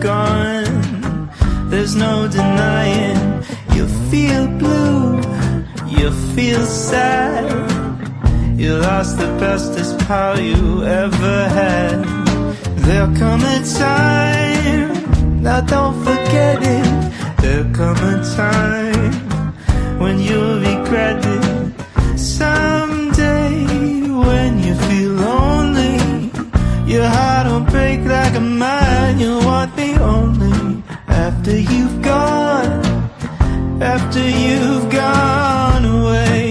gone, there's no denying. You feel blue, you feel sad. You lost the bestest pal you ever had. There'll come a time, now don't forget it. There'll come a time when you'll regret it. Someday when you feel lonely, your heart will break like a mine. You'll want me only after you've gone, after you've gone away.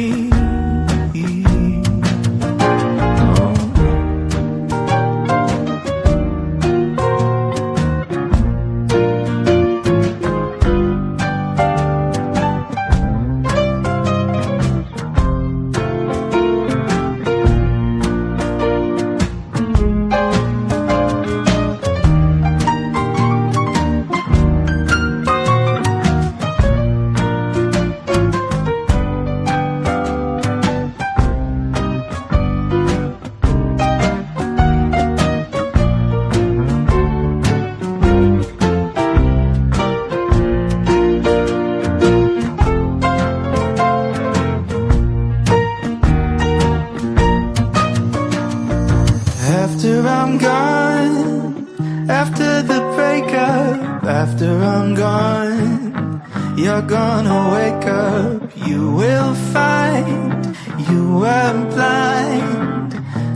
After I'm gone, after the breakup, after I'm gone, you're gonna wake up. You will find you weren't blind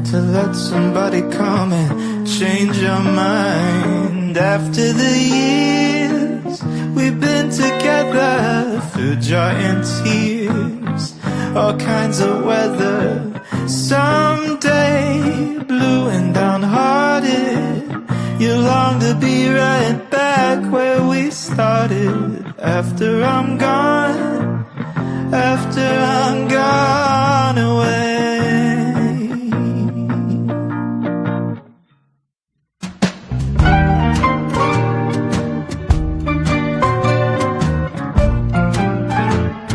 to let somebody come and change your mind. After the years we've been together, through joy and tears, all kinds of weather. Someday, blue and downhearted, you long to be right back where we started. After I'm gone, after I'm gone.